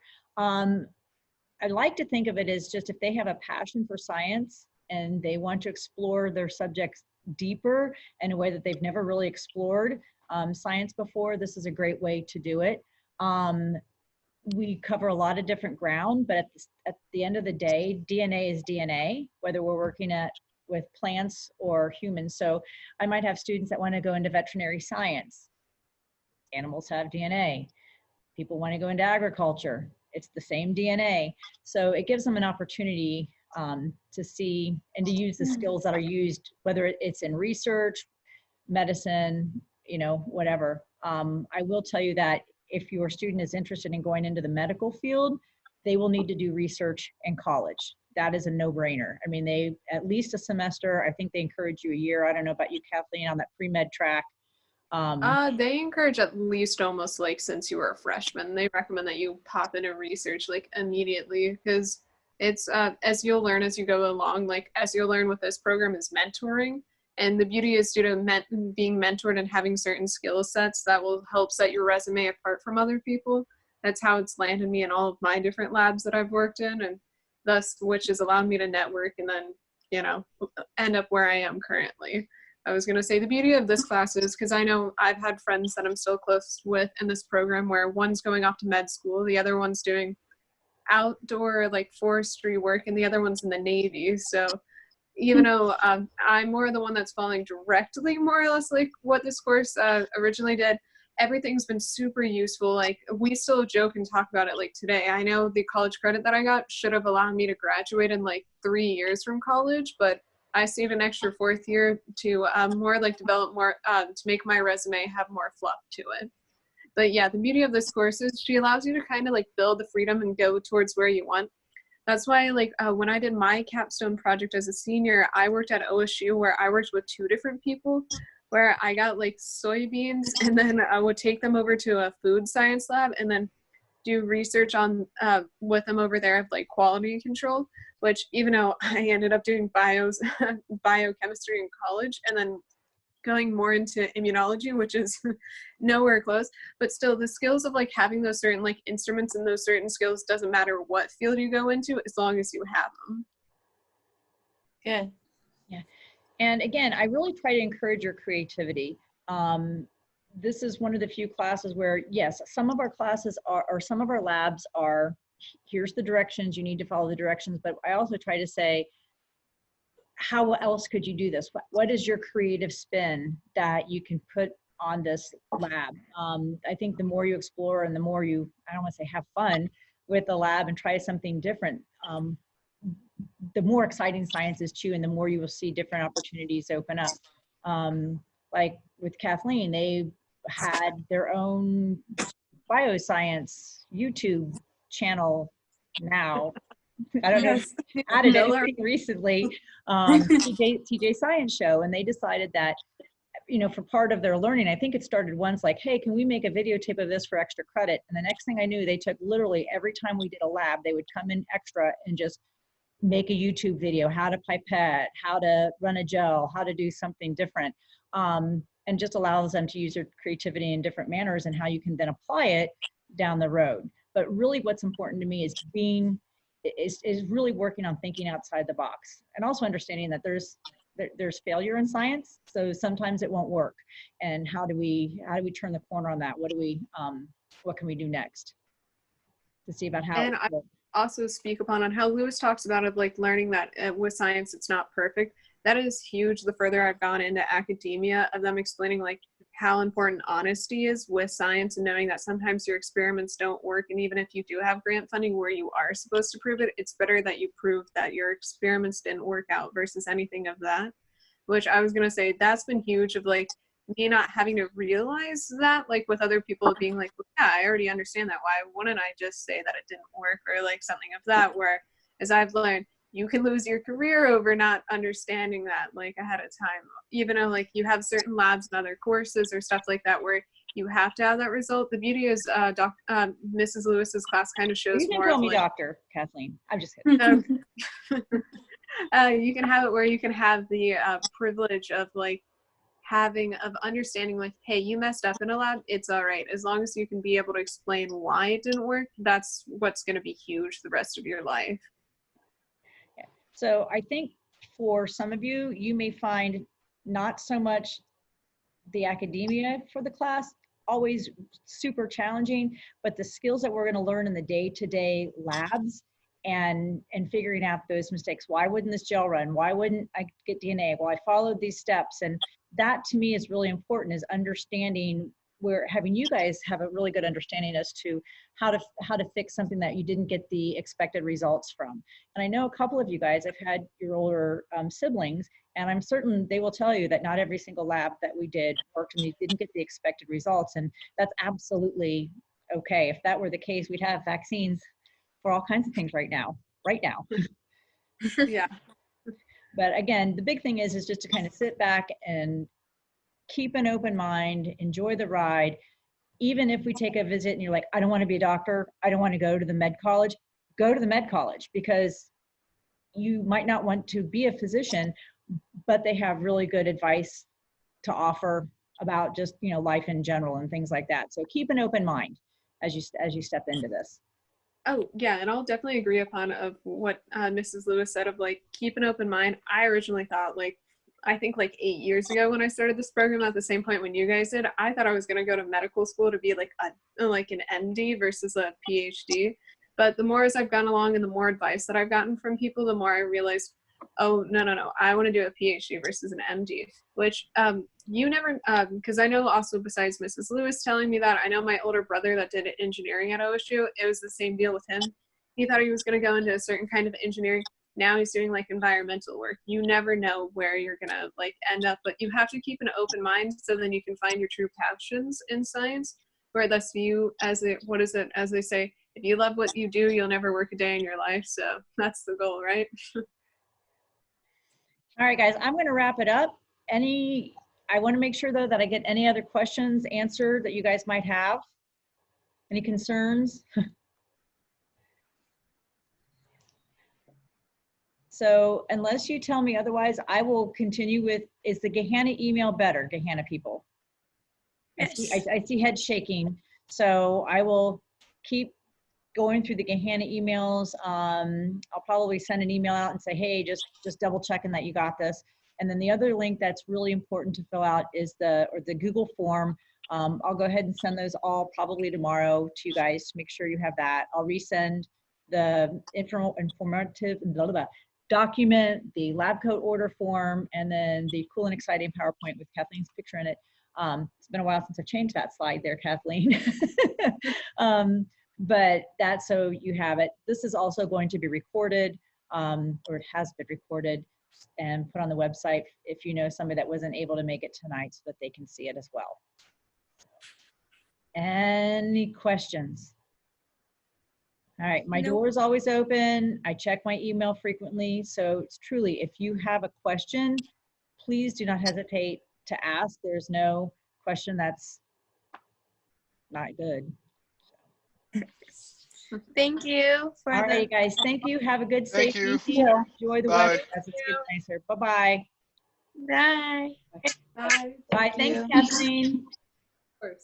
I like to think of it as just if they have a passion for science and they want to explore their subjects deeper in a way that they've never really explored science before, this is a great way to do it. We cover a lot of different ground, but at the end of the day, DNA is DNA, whether we're working with plants or humans. So I might have students that want to go into veterinary science. Animals have DNA. People want to go into agriculture. It's the same DNA. So it gives them an opportunity to see and to use the skills that are used, whether it's in research, medicine, you know, whatever. I will tell you that if your student is interested in going into the medical field, they will need to do research in college. That is a no-brainer. I mean, they at least a semester. I think they encourage you a year. I don't know about you, Kathleen, on that pre-med track. They encourage at least almost like since you were a freshman. They recommend that you pop into research like immediately, because It's as you'll learn as you go along, like as you'll learn with this program is mentoring. And the beauty is due to being mentored and having certain skill sets that will help set your resume apart from other people. That's how it's landed me in all of my different labs that I've worked in, and thus which has allowed me to network and then, you know, end up where I am currently. I was going to say the beauty of this class is because I know I've had friends that I'm still close with in this program where one's going off to med school, the other one's doing outdoor like forestry work, and the other one's in the Navy. So even though I'm more the one that's following directly more or less like what this course originally did, everything's been super useful. Like we still joke and talk about it like today. I know the college credit that I got should have allowed me to graduate in like 3 years from college, but I saved an extra 4th year to more like develop more, to make my resume have more fluff to it. But yeah, the beauty of this course is she allows you to kind of like build the freedom and go towards where you want. That's why like when I did my capstone project as a senior, I worked at OSU where I worked with 2 different people where I got like soybeans and then I would take them over to a food science lab and then do research on with them over there of like quality control, which even though I ended up doing biochemistry in college and then going more into immunology, which is nowhere close, but still the skills of like having those certain like instruments and those certain skills doesn't matter what field you go into as long as you have them. Good. Yeah. And again, I really try to encourage your creativity. This is one of the few classes where, yes, some of our classes are, or some of our labs are, here's the directions, you need to follow the directions, but I also try to say, how else could you do this? What is your creative spin that you can put on this lab? I think the more you explore and the more you, I don't want to say have fun with the lab and try something different, the more exciting science is too, and the more you will see different opportunities open up. Like with Kathleen, they had their own Bioscience YouTube channel now. I don't know if you added anything recently, TJ Science Show, and they decided that, you know, for part of their learning, I think it started once like, hey, can we make a videotape of this for extra credit? And the next thing I knew, they took literally every time we did a lab, they would come in extra and just make a YouTube video, how to pipette, how to run a gel, how to do something different, and just allows them to use their creativity in different manners and how you can then apply it down the road. But really what's important to me is is really working on thinking outside the box and also understanding that there's failure in science. So sometimes it won't work. And how do we turn the corner on that? What can we do next to see about how? And I also speak upon on how Lewis talks about of like learning that with science, it's not perfect. That is huge. The further I've gone into academia of them explaining like how important honesty is with science and knowing that sometimes your experiments don't work. And even if you do have grant funding where you are supposed to prove it, it's better that you prove that your experiments didn't work out versus anything of that, which I was going to say that's been huge of like me not having to realize that like with other people being like, well, yeah, I already understand that. Why wouldn't I just say that it didn't work or like something of that, where as I've learned, you can lose your career over not understanding that like ahead of time, even though like you have certain labs and other courses or stuff like that where you have to have that result. The beauty is Mrs. Lewis's class kind of shows you can more call of me like, Dr. Kathleen. I'm just kidding. You can have it where you can have the privilege of like of understanding like, hey, you messed up in a lab, it's all right. As long as you can be able to explain why it didn't work, that's what's going to be huge the rest of your life. So I think for some of you, you may find not so much the academia for the class always super challenging, but the skills that we're going to learn in the day-to-day labs and figuring out those mistakes. Why wouldn't this gel run? Why wouldn't I get DNA? Well, I followed these steps. And that to me is really important, is understanding where having you guys have a really good understanding as to how to fix something that you didn't get the expected results from. And I know a couple of you guys have had your older siblings, and I'm certain they will tell you that not every single lab that we did worked and they didn't get the expected results. And that's absolutely okay. If that were the case, we'd have vaccines for all kinds of things right now. Yeah. But again, the big thing is just to kind of sit back and keep an open mind, enjoy the ride. Even if we take a visit and you're like, I don't want to be a doctor, I don't want to go to the med college, go to the med college, because you might not want to be a physician, but they have really good advice to offer about just, you know, life in general and things like that. So keep an open mind as you step into this. Oh yeah, and I'll definitely agree upon of what Mrs. Lewis said of like keep an open mind. I originally thought like, I think like 8 years ago when I started this program at the same point when you guys did, I thought I was going to go to medical school to be like an MD versus a PhD. But the more as I've gone along and the more advice that I've gotten from people, the more I realized, oh no, I want to do a PhD versus an MD, which you never, because I know also besides Mrs. Lewis telling me that, I know my older brother that did engineering at OSU, it was the same deal with him. He thought he was going to go into a certain kind of engineering. Now he's doing like environmental work. You never know where you're going to like end up, but you have to keep an open mind so then you can find your true passions in science, where that's you as as they say, if you love what you do, you'll never work a day in your life. So that's the goal, right? All right, guys, I'm going to wrap it up. I want to make sure though that I get any other questions answered that you guys might have. Any concerns? So unless you tell me otherwise, I will continue with, is the Gahanna email better, Gahanna people? Yes. I see head shaking. So I will keep going through the Gahanna emails. I'll probably send an email out and say, hey, just double checking that you got this. And then the other link that's really important to fill out is the Google form. I'll go ahead and send those all probably tomorrow to you guys to make sure you have that. I'll resend the informative blah, blah, blah, document, the lab coat order form, and then the cool and exciting PowerPoint with Kathleen's picture in it. It's been a while since I've changed that slide there, Kathleen. But that's so you have it. This is also going to be recorded, or it has been recorded and put on the website if you know somebody that wasn't able to make it tonight so that they can see it as well. Any questions? All right, my door is always open. I check my email frequently. So it's truly, if you have a question, please do not hesitate to ask. There's no question that's not good. Thank you for All right, guys. Thank you. Have a good, safe Thank you. evening. Enjoy the Bye. weather as it's getting nicer. Bye-bye. Bye. Bye. Bye. Thanks, you. Kathleen. Of course.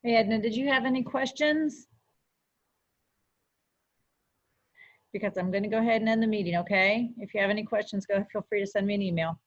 Hey, Edna, did you have any questions? Because I'm going to go ahead and end the meeting, okay? If you have any questions, feel free to send me an email.